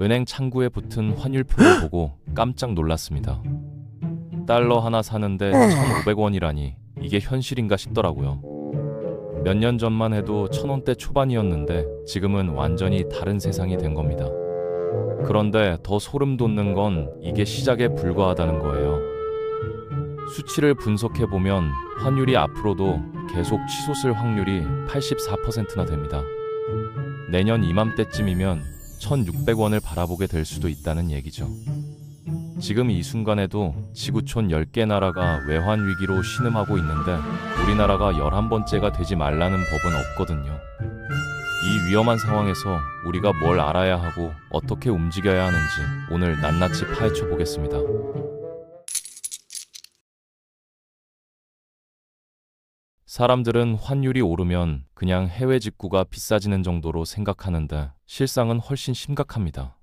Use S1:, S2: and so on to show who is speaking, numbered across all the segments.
S1: 은행 창구에 붙은 환율표를 보고 깜짝 놀랐습니다. 달러 하나 사는데 1,500원이라니 이게 현실인가 싶더라고요. 몇 년 전만 해도 1,000원대 초반이었는데 지금은 완전히 다른 세상이 된 겁니다. 그런데 더 소름 돋는 건 이게 시작에 불과하다는 거예요. 수치를 분석해보면 환율이 앞으로도 계속 치솟을 확률이 84%나 됩니다. 내년 이맘때쯤이면 1,600원을 바라보게 될 수도 있다는 얘기죠. 지금 이 순간에도 지구촌 10개 나라가 외환 위기로 신음하고 있는데 우리나라가 11번째가 되지 말라는 법은 없거든요. 이 위험한 상황에서 우리가 뭘 알아야 하고 어떻게 움직여야 하는지 오늘 낱낱이 파헤쳐 보겠습니다. 사람들은 환율이 오르면 그냥 해외 직구가 비싸지는 정도로 생각하는데 실상은 훨씬 심각합니다.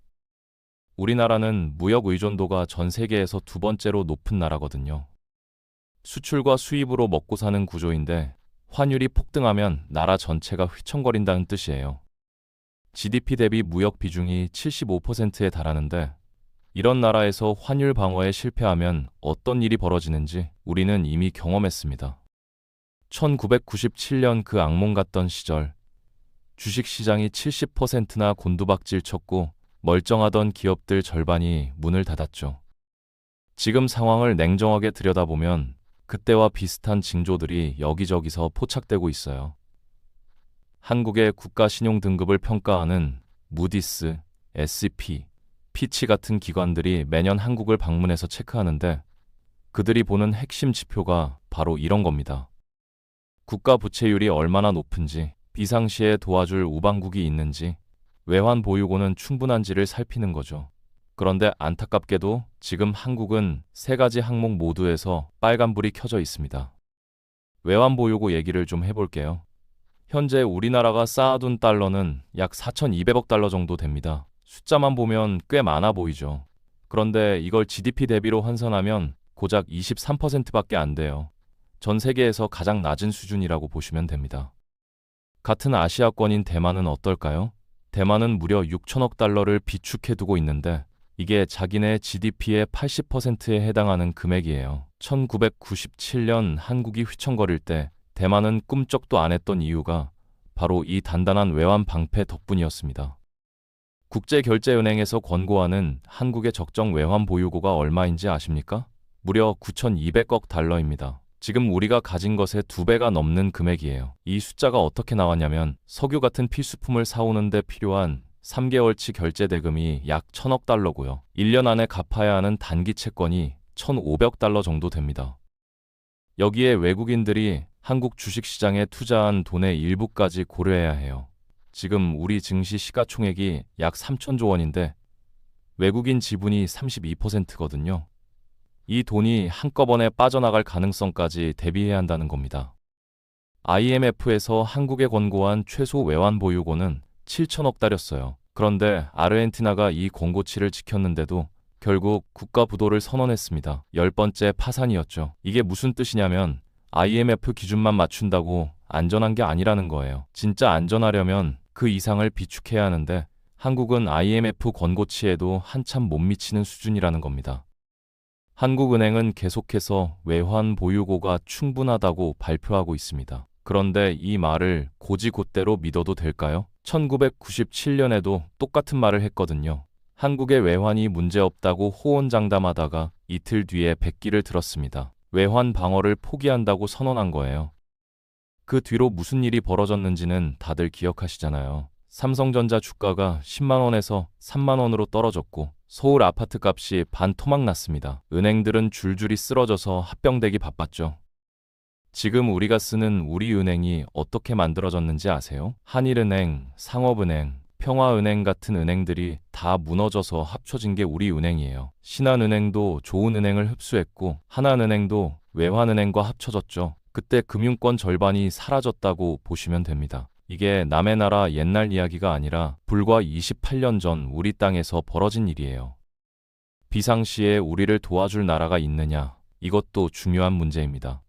S1: 우리나라는 무역 의존도가 전 세계에서 두 번째로 높은 나라거든요. 수출과 수입으로 먹고 사는 구조인데 환율이 폭등하면 나라 전체가 휘청거린다는 뜻이에요. GDP 대비 무역 비중이 75%에 달하는데 이런 나라에서 환율 방어에 실패하면 어떤 일이 벌어지는지 우리는 이미 경험했습니다. 1997년 그 악몽 같던 시절, 주식시장이 70%나 곤두박질 쳤고 멀쩡하던 기업들 절반이 문을 닫았죠. 지금 상황을 냉정하게 들여다보면 그때와 비슷한 징조들이 여기저기서 포착되고 있어요. 한국의 국가신용등급을 평가하는 무디스, S&P, 피치 같은 기관들이 매년 한국을 방문해서 체크하는데 그들이 보는 핵심 지표가 바로 이런 겁니다. 국가 부채율이 얼마나 높은지, 비상시에 도와줄 우방국이 있는지, 외환 보유고는 충분한지를 살피는 거죠. 그런데 안타깝게도 지금 한국은 세 가지 항목 모두에서 빨간불이 켜져 있습니다. 외환 보유고 얘기를 좀 해볼게요. 현재 우리나라가 쌓아둔 달러는 약 4,200억 달러 정도 됩니다. 숫자만 보면 꽤 많아 보이죠. 그런데 이걸 GDP 대비로 환산하면 고작 23%밖에 안 돼요. 전 세계에서 가장 낮은 수준이라고 보시면 됩니다. 같은 아시아권인 대만은 어떨까요? 대만은 무려 6천억 달러를 비축해두고 있는데 이게 자기네 GDP의 80%에 해당하는 금액이에요. 1997년 한국이 휘청거릴 때 대만은 꿈쩍도 안 했던 이유가 바로 이 단단한 외환 방패 덕분이었습니다. 국제결제은행에서 권고하는 한국의 적정 외환 보유고가 얼마인지 아십니까? 무려 9,200억 달러입니다. 지금 우리가 가진 것의 2배가 넘는 금액이에요. 이 숫자가 어떻게 나왔냐면 석유 같은 필수품을 사오는 데 필요한 3개월치 결제 대금이 약 1,000억 달러고요. 1년 안에 갚아야 하는 단기 채권이 1,500 달러 정도 됩니다. 여기에 외국인들이 한국 주식시장에 투자한 돈의 일부까지 고려해야 해요. 지금 우리 증시 시가총액이 약 3천조 원인데 외국인 지분이 32%거든요. 이 돈이 한꺼번에 빠져나갈 가능성까지 대비해야 한다는 겁니다. IMF에서 한국에 권고한 최소 외환 보유고는 7천억 달이었어요. 그런데 아르헨티나가 이 권고치를 지켰는데도 결국 국가 부도를 선언했습니다. 10번째 파산이었죠. 이게 무슨 뜻이냐면 IMF 기준만 맞춘다고 안전한 게 아니라는 거예요. 진짜 안전하려면 그 이상을 비축해야 하는데 한국은 IMF 권고치에도 한참 못 미치는 수준이라는 겁니다. 한국은행은 계속해서 외환 보유고가 충분하다고 발표하고 있습니다. 그런데 이 말을 곧이곧대로 믿어도 될까요? 1997년에도 똑같은 말을 했거든요. 한국의 외환이 문제없다고 호언장담하다가 이틀 뒤에 백기를 들었습니다. 외환 방어를 포기한다고 선언한 거예요. 그 뒤로 무슨 일이 벌어졌는지는 다들 기억하시잖아요. 삼성전자 주가가 10만 원에서 3만 원으로 떨어졌고 서울 아파트 값이 반토막 났습니다. 은행들은 줄줄이 쓰러져서 합병되기 바빴죠. 지금 우리가 쓰는 우리은행이 어떻게 만들어졌는지 아세요? 한일은행, 상업은행, 평화은행 같은 은행들이 다 무너져서 합쳐진 게 우리은행이에요. 신한은행도 좋은 은행을 흡수했고 하나은행도 외환은행과 합쳐졌죠. 그때 금융권 절반이 사라졌다고 보시면 됩니다. 이게 남의 나라 옛날 이야기가 아니라 불과 28년 전 우리 땅에서 벌어진 일이에요. 비상시에 우리를 도와줄 나라가 있느냐? 이것도 중요한 문제입니다.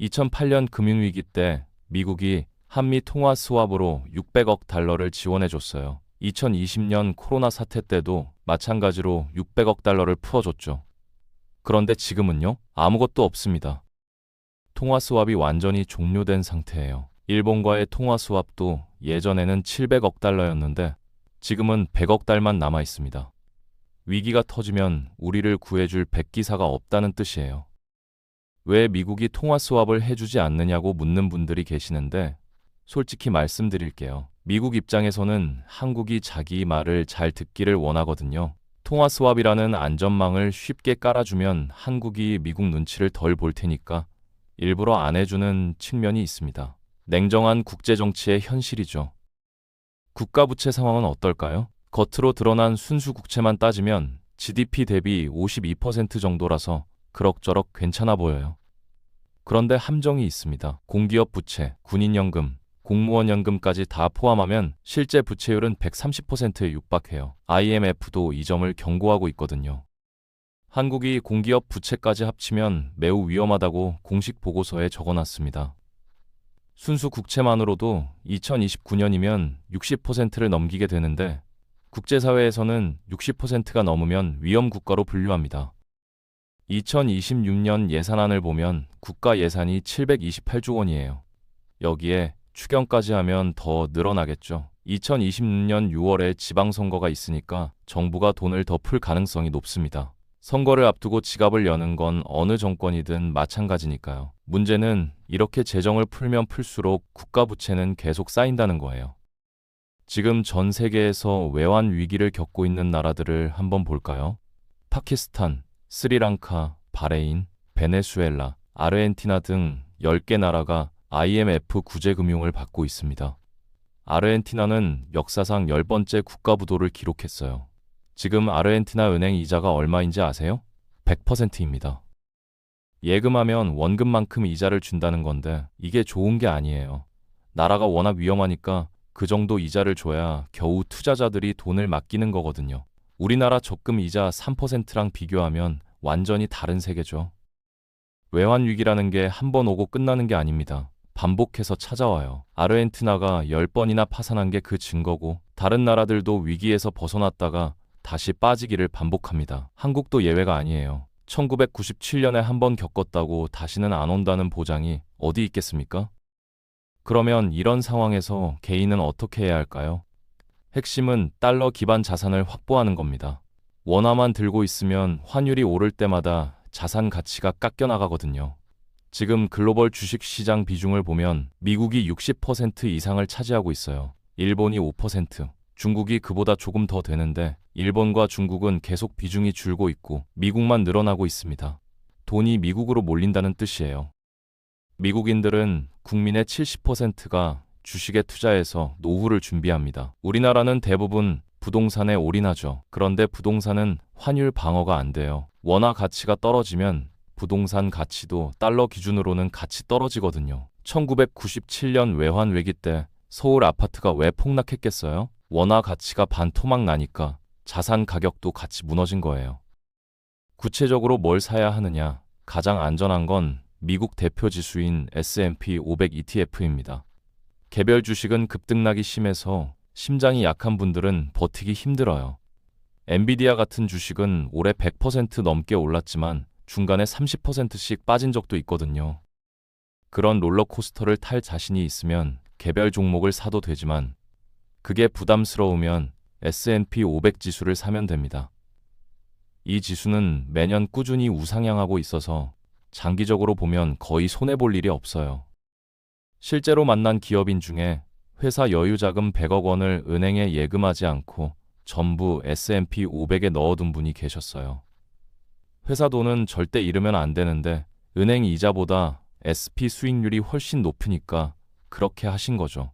S1: 2008년 금융위기 때 미국이 한미 통화 스왑으로 600억 달러를 지원해줬어요. 2020년 코로나 사태 때도 마찬가지로 600억 달러를 풀어줬죠. 그런데 지금은요? 아무것도 없습니다. 통화 스왑이 완전히 종료된 상태예요. 일본과의 통화 스왑도 예전에는 700억 달러였는데 지금은 100억 달만 남아 있습니다. 위기가 터지면 우리를 구해줄 백기사가 없다는 뜻이에요. 왜 미국이 통화 스왑을 해주지 않느냐고 묻는 분들이 계시는데 솔직히 말씀드릴게요. 미국 입장에서는 한국이 자기 말을 잘 듣기를 원하거든요. 통화 스왑이라는 안전망을 쉽게 깔아주면 한국이 미국 눈치를 덜 볼 테니까 일부러 안 해주는 측면이 있습니다. 냉정한 국제정치의 현실이죠. 국가부채 상황은 어떨까요? 겉으로 드러난 순수 국채만 따지면 GDP 대비 52% 정도라서 그럭저럭 괜찮아 보여요. 그런데 함정이 있습니다. 공기업 부채, 군인연금, 공무원연금까지 다 포함하면 실제 부채율은 130%에 육박해요. IMF도 이 점을 경고하고 있거든요. 한국이 공기업 부채까지 합치면 매우 위험하다고 공식 보고서에 적어놨습니다. 순수 국채만으로도 2029년이면 60%를 넘기게 되는데 국제사회에서는 60%가 넘으면 위험국가로 분류합니다. 2026년 예산안을 보면 국가 예산이 728조 원이에요. 여기에 추경까지 하면 더 늘어나겠죠. 2026년 6월에 지방선거가 있으니까 정부가 돈을 더 풀 가능성이 높습니다. 선거를 앞두고 지갑을 여는 건 어느 정권이든 마찬가지니까요. 문제는 이렇게 재정을 풀면 풀수록 국가 부채는 계속 쌓인다는 거예요. 지금 전 세계에서 외환 위기를 겪고 있는 나라들을 한번 볼까요? 파키스탄, 스리랑카, 바레인, 베네수엘라, 아르헨티나 등 10개 나라가 IMF 구제금융을 받고 있습니다. 아르헨티나는 역사상 10번째 국가부도를 기록했어요. 지금 아르헨티나 은행 이자가 얼마인지 아세요? 100%입니다. 예금하면 원금만큼 이자를 준다는 건데 이게 좋은 게 아니에요. 나라가 워낙 위험하니까 그 정도 이자를 줘야 겨우 투자자들이 돈을 맡기는 거거든요. 우리나라 적금 이자 3%랑 비교하면 완전히 다른 세계죠. 외환 위기라는 게 한 번 오고 끝나는 게 아닙니다. 반복해서 찾아와요. 아르헨티나가 10번이나 파산한 게 그 증거고 다른 나라들도 위기에서 벗어났다가 다시 빠지기를 반복합니다. 한국도 예외가 아니에요. 1997년에 한 번 겪었다고 다시는 안 온다는 보장이 어디 있겠습니까? 그러면 이런 상황에서 개인은 어떻게 해야 할까요? 핵심은 달러 기반 자산을 확보하는 겁니다. 원화만 들고 있으면 환율이 오를 때마다 자산 가치가 깎여 나가거든요. 지금 글로벌 주식시장 비중을 보면 미국이 60% 이상을 차지하고 있어요. 일본이 5%, 중국이 그보다 조금 더 되는데 일본과 중국은 계속 비중이 줄고 있고 미국만 늘어나고 있습니다. 돈이 미국으로 몰린다는 뜻이에요. 미국인들은 국민의 70%가 주식에 투자해서 노후를 준비합니다. 우리나라는 대부분 부동산에 올인하죠. 그런데 부동산은 환율 방어가 안 돼요. 원화 가치가 떨어지면 부동산 가치도 달러 기준으로는 같이 떨어지거든요. 1997년 외환 위기 때 서울 아파트가 왜 폭락했겠어요? 원화 가치가 반토막 나니까 자산 가격도 같이 무너진 거예요. 구체적으로 뭘 사야 하느냐? 가장 안전한 건 미국 대표 지수인 S&P 500 ETF입니다. 개별 주식은 급등락이 심해서 심장이 약한 분들은 버티기 힘들어요. 엔비디아 같은 주식은 올해 100% 넘게 올랐지만 중간에 30%씩 빠진 적도 있거든요. 그런 롤러코스터를 탈 자신이 있으면 개별 종목을 사도 되지만 그게 부담스러우면 S&P 500 지수를 사면 됩니다. 이 지수는 매년 꾸준히 우상향하고 있어서 장기적으로 보면 거의 손해볼 일이 없어요. 실제로 만난 기업인 중에 회사 여유자금 100억 원을 은행에 예금하지 않고 전부 S&P 500에 넣어둔 분이 계셨어요. 회사 돈은 절대 잃으면 안 되는데 은행 이자보다 SP 수익률이 훨씬 높으니까 그렇게 하신 거죠.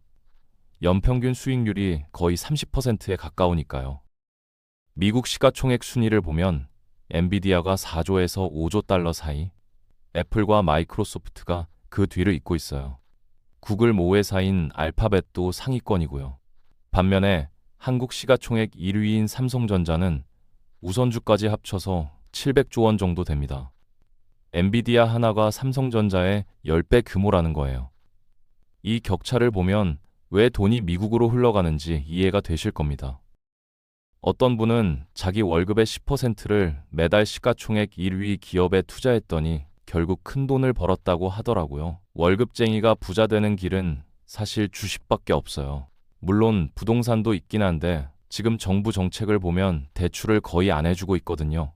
S1: 연평균 수익률이 거의 30%에 가까우니까요. 미국 시가총액 순위를 보면 엔비디아가 4조에서 5조 달러 사이, 애플과 마이크로소프트가 그 뒤를 잇고 있어요. 구글 모회사인 알파벳도 상위권이고요. 반면에 한국 시가총액 1위인 삼성전자는 우선주까지 합쳐서 700조 원 정도 됩니다. 엔비디아 하나가 삼성전자의 10배 규모라는 거예요. 이 격차를 보면 왜 돈이 미국으로 흘러가는지 이해가 되실 겁니다. 어떤 분은 자기 월급의 10%를 매달 시가총액 1위 기업에 투자했더니 결국 큰 돈을 벌었다고 하더라고요. 월급쟁이가 부자 되는 길은 사실 주식밖에 없어요. 물론 부동산도 있긴 한데 지금 정부 정책을 보면 대출을 거의 안 해주고 있거든요.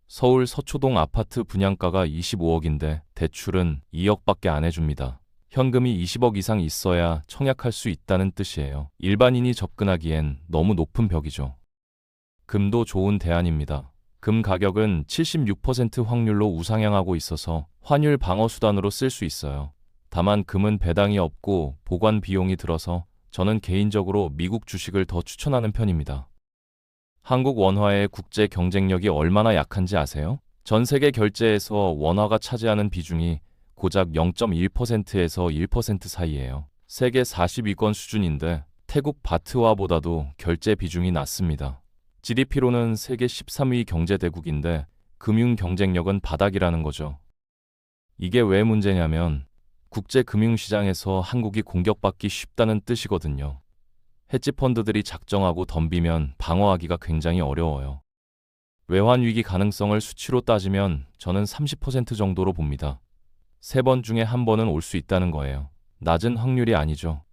S1: 서울 서초동 아파트 분양가가 25억인데 대출은 2억밖에 안 해줍니다. 현금이 20억 이상 있어야 청약할 수 있다는 뜻이에요. 일반인이 접근하기엔 너무 높은 벽이죠. 금도 좋은 대안입니다. 금 가격은 76% 확률로 우상향하고 있어서 환율 방어 수단으로 쓸 수 있어요. 다만 금은 배당이 없고 보관 비용이 들어서 저는 개인적으로 미국 주식을 더 추천하는 편입니다. 한국 원화의 국제 경쟁력이 얼마나 약한지 아세요? 전 세계 결제에서 원화가 차지하는 비중이 고작 0.1%에서 1% 사이예요. 세계 40위권 수준인데 태국 바트화보다도 결제 비중이 낮습니다. GDP로는 세계 13위 경제대국인데 금융 경쟁력은 바닥이라는 거죠. 이게 왜 문제냐면 국제 금융시장에서 한국이 공격받기 쉽다는 뜻이거든요. 헤지펀드들이 작정하고 덤비면 방어하기가 굉장히 어려워요. 외환 위기 가능성을 수치로 따지면 저는 30% 정도로 봅니다. 3번 중에 1번은 올 수 있다는 거예요. 낮은 확률이 아니죠.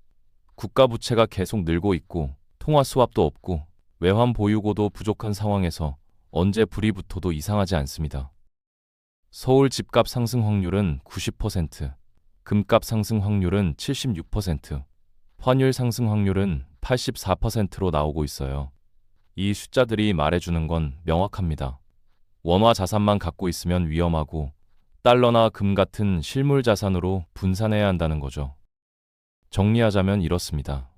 S1: 국가 부채가 계속 늘고 있고 통화 수합도 없고 외환 보유고도 부족한 상황에서 언제 불이 붙어도 이상하지 않습니다. 서울 집값 상승 확률은 90%, 금값 상승 확률은 76%, 환율 상승 확률은 84%로 나오고 있어요. 이 숫자들이 말해주는 건 명확합니다. 원화 자산만 갖고 있으면 위험하고 달러나 금 같은 실물 자산으로 분산해야 한다는 거죠. 정리하자면 이렇습니다.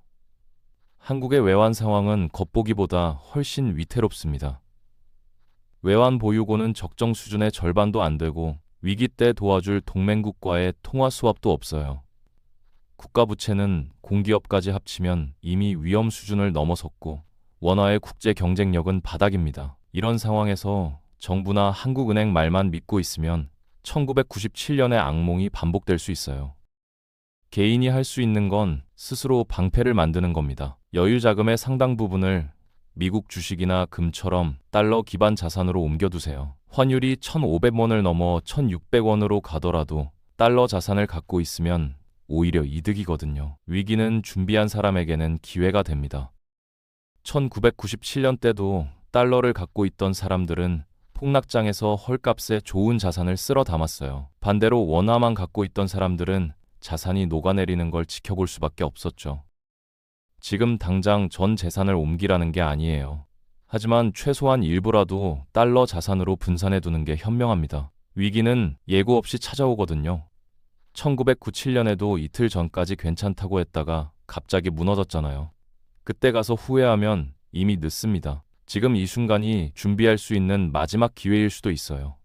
S1: 한국의 외환 상황은 겉보기보다 훨씬 위태롭습니다. 외환 보유고는 적정 수준의 절반도 안 되고 위기 때 도와줄 동맹국과의 통화 수합도 없어요. 국가 부채는 공기업까지 합치면 이미 위험 수준을 넘어섰고 원화의 국제 경쟁력은 바닥입니다. 이런 상황에서 정부나 한국은행 말만 믿고 있으면 1997년의 악몽이 반복될 수 있어요. 개인이 할 수 있는 건 스스로 방패를 만드는 겁니다. 여유 자금의 상당 부분을 미국 주식이나 금처럼 달러 기반 자산으로 옮겨두세요. 환율이 1,500원을 넘어 1,600원으로 가더라도 달러 자산을 갖고 있으면 오히려 이득이거든요. 위기는 준비한 사람에게는 기회가 됩니다. 1997년 때도 달러를 갖고 있던 사람들은 폭락장에서 헐값에 좋은 자산을 쓸어 담았어요. 반대로 원화만 갖고 있던 사람들은 자산이 녹아내리는 걸 지켜볼 수밖에 없었죠. 지금 당장 전 재산을 옮기라는 게 아니에요. 하지만 최소한 일부라도 달러 자산으로 분산해 두는 게 현명합니다. 위기는 예고 없이 찾아오거든요. 1997년에도 이틀 전까지 괜찮다고 했다가 갑자기 무너졌잖아요. 그때 가서 후회하면 이미 늦습니다. 지금 이 순간이 준비할 수 있는 마지막 기회일 수도 있어요.